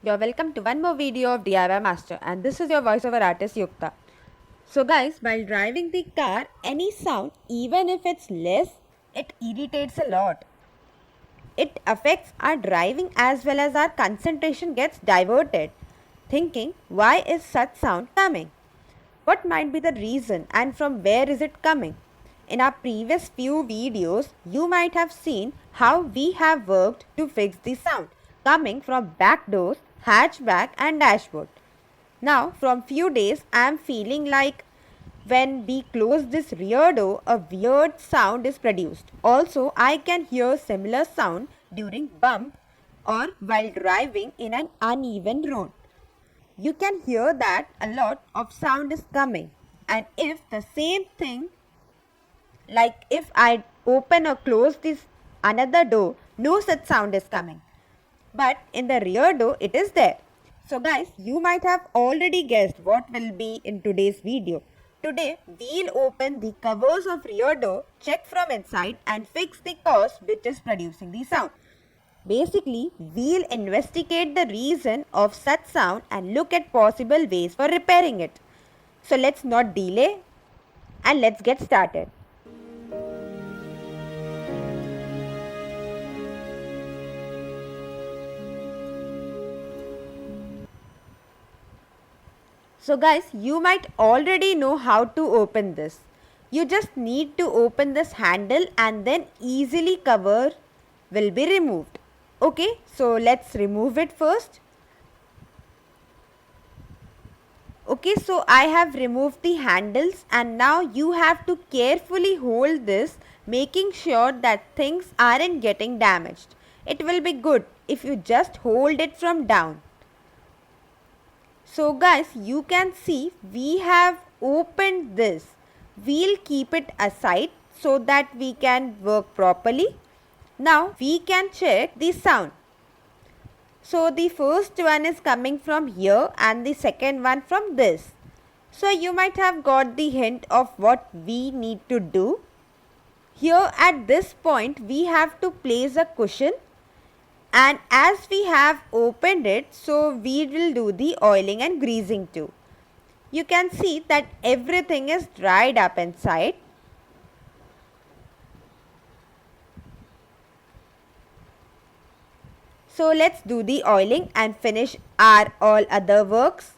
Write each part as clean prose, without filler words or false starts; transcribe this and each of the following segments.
You're welcome to one more video of DIY Master, and this is your voiceover artist Yukta. So guys, while driving the car, any sound, even if it's less, it irritates a lot. It affects our driving as well as our concentration gets diverted, thinking why is such sound coming? What might be the reason and from where is it coming? In our previous few videos, you might have seen how we have worked to fix the sound coming from back doors, hatchback and dashboard. Now from few days I am feeling like when we close this rear door a weird sound is produced. Also I can hear similar sound during bump or while driving in an uneven road. You can hear that a lot of sound is coming, and if the same thing, like if I open or close this another door, no such sound is coming, but in the rear door it is there. So guys, you might have already guessed what will be in today's video. Today we'll open the covers of rear door, check from inside and fix the cause which is producing the sound. Basically, we'll investigate the reason of such sound and look at possible ways for repairing it. So let's not delay and let's get started. So guys, you might already know how to open this. You just need to open this handle and then easily cover will be removed. Okay, so let's remove it first. Okay, so I have removed the handles and now you have to carefully hold this, making sure that things aren't getting damaged. It will be good if you just hold it from down. So guys, you can see we have opened this. We'll keep it aside so that we can work properly. Now we can check the sound. So the first one is coming from here and the second one from this. So you might have got the hint of what we need to do. Here at this point we have to place a cushion, and as we have opened it, so we will do the oiling and greasing too. You can see that everything is dried up inside. So let's do the oiling and finish our all other works.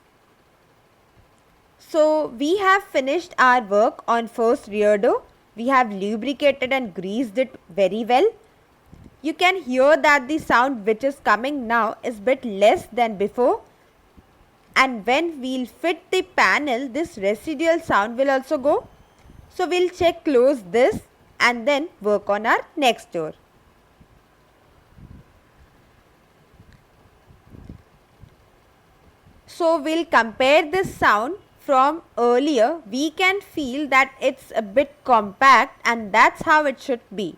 So we have finished our work on first rear door. We have lubricated and greased it very well. You can hear that the sound which is coming now is bit less than before. And when we'll fit the panel, this residual sound will also go. So we'll check close this and then work on our next door. So we'll compare this sound from earlier. We can feel that it's a bit compact and that's how it should be.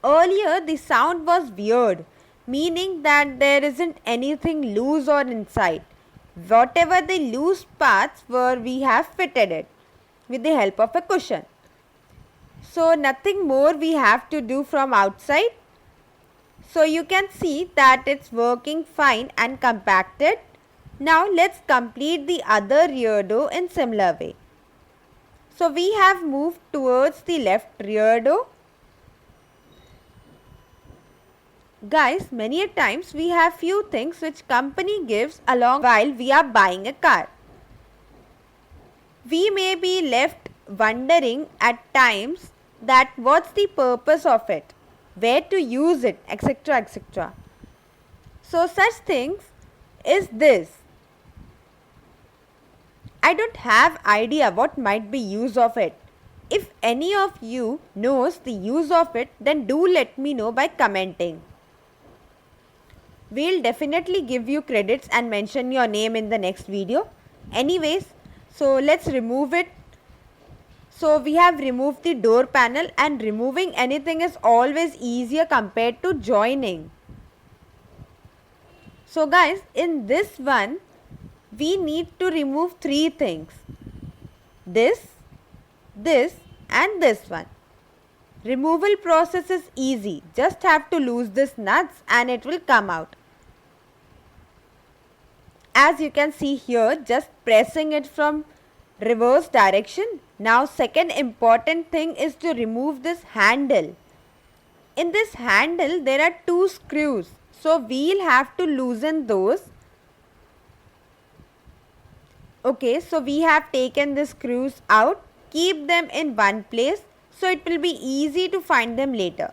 Earlier the sound was weird, meaning that there isn't anything loose or inside. Whatever the loose parts were, we have fitted it with the help of a cushion. So nothing more we have to do from outside. So you can see that it's working fine and compacted. Now let's complete the other rear door in similar way. So we have moved towards the left rear door. Guys, many a times we have few things which company gives along while we are buying a car. We may be left wondering at times that what's the purpose of it, where to use it, etc. etc. So such things is this. I don't have idea what might be use of it. If any of you knows the use of it, then do let me know by commenting. We'll definitely give you credits and mention your name in the next video. Anyways, so let's remove it. So we have removed the door panel, and removing anything is always easier compared to joining. So guys, in this one, we need to remove three things. This and this one. Removal process is easy. Just have to loose this nuts and it will come out. as you can see here, just pressing it from reverse direction. Now second important thing is to remove this handle. In this handle there are two screws, so we'll have to loosen those. Okay, so we have taken the screws out. Keep them in one place so it will be easy to find them later.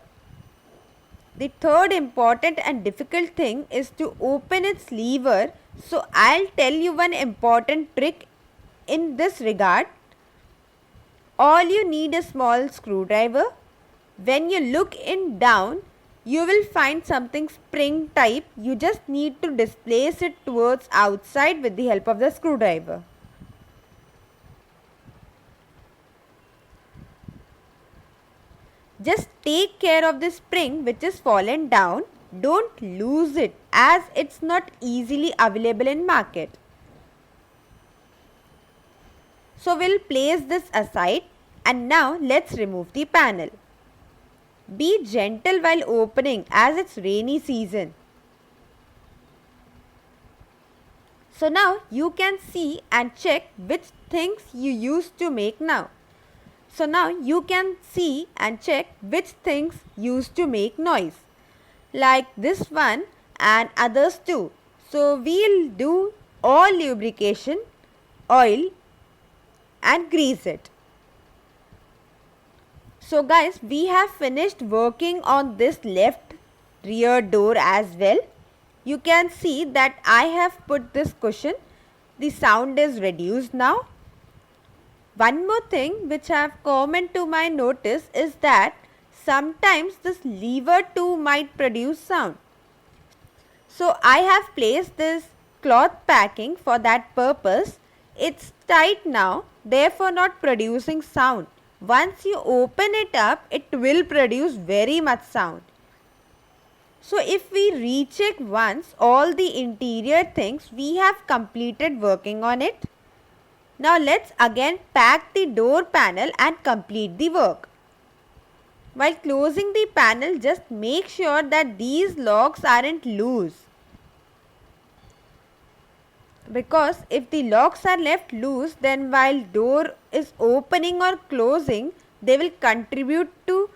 The third important and difficult thing is to open its lever. So I'll tell you one important trick in this regard. All you need is a small screwdriver. When you look in down, you will find something spring type. You just need to displace it towards outside with the help of the screwdriver. Just take care of the spring which is fallen down. Don't lose it as it's not easily available in market. So we'll place this aside and now let's remove the panel. Be gentle while opening as it's rainy season. So now you can see and check which things you used to make now. So now you can see and check which things used to make noise, like this one and others too. So we'll do all lubrication, oil and grease it. So guys, we have finished working on this left rear door as well. You can see that I have put this cushion. The sound is reduced now. One more thing which I have come into my notice is that sometimes this lever too might produce sound. So I have placed this cloth packing for that purpose. It's tight now, therefore not producing sound. Once you open it up, it will produce very much sound. So if we recheck once all the interior things, we have completed working on it. Now let's again pack the door panel and complete the work. While closing the panel, just make sure that these locks aren't loose. Because if the locks are left loose, then while door is opening or closing, they will contribute to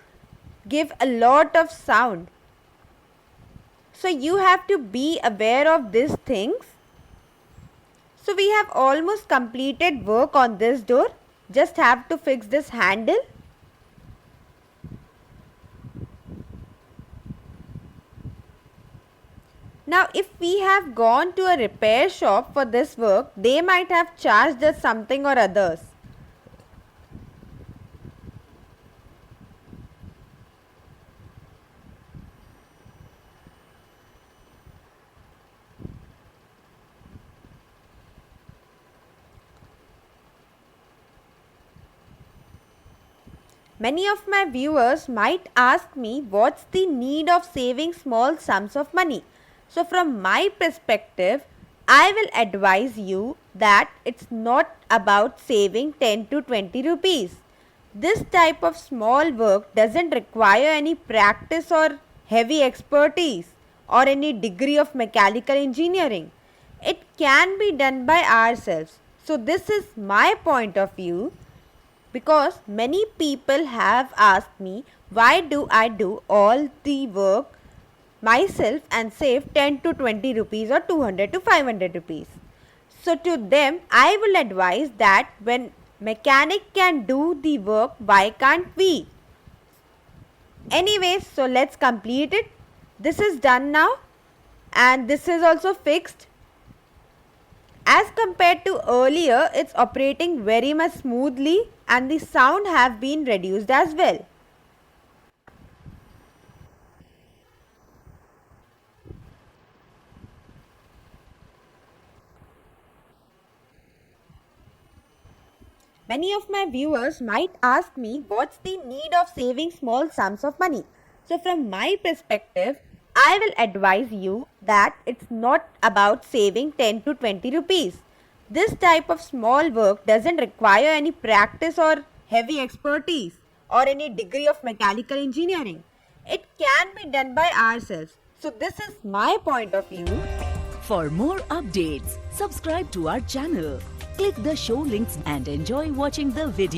give a lot of sound. So you have to be aware of these things. So we have almost completed work on this door. Just have to fix this handle. Now if we have gone to a repair shop for this work, they might have charged us something or others. Many of my viewers might ask me what's the need of saving small sums of money. So from my perspective, I will advise you that it's not about saving 10 to 20 rupees. This type of small work doesn't require any practice or heavy expertise or any degree of mechanical engineering. It can be done by ourselves. So this is my point of view. Because many people have asked me why do I do all the work myself and save 10 to 20 rupees or 200 to 500 rupees. So to them I will advise that when mechanic can do the work, why can't we? Anyways, so let's complete it. This is done now and this is also fixed. As compared to earlier, it's operating very much smoothly and the sound have been reduced as well. Many of my viewers might ask me what's the need of saving small sums of money. So from my perspective, I will advise you that it's not about saving 10 to 20 rupees. This type of small work doesn't require any practice or heavy expertise or any degree of mechanical engineering. It can be done by ourselves. So this is my point of view. For more updates, subscribe to our channel, click the show links and enjoy watching the video.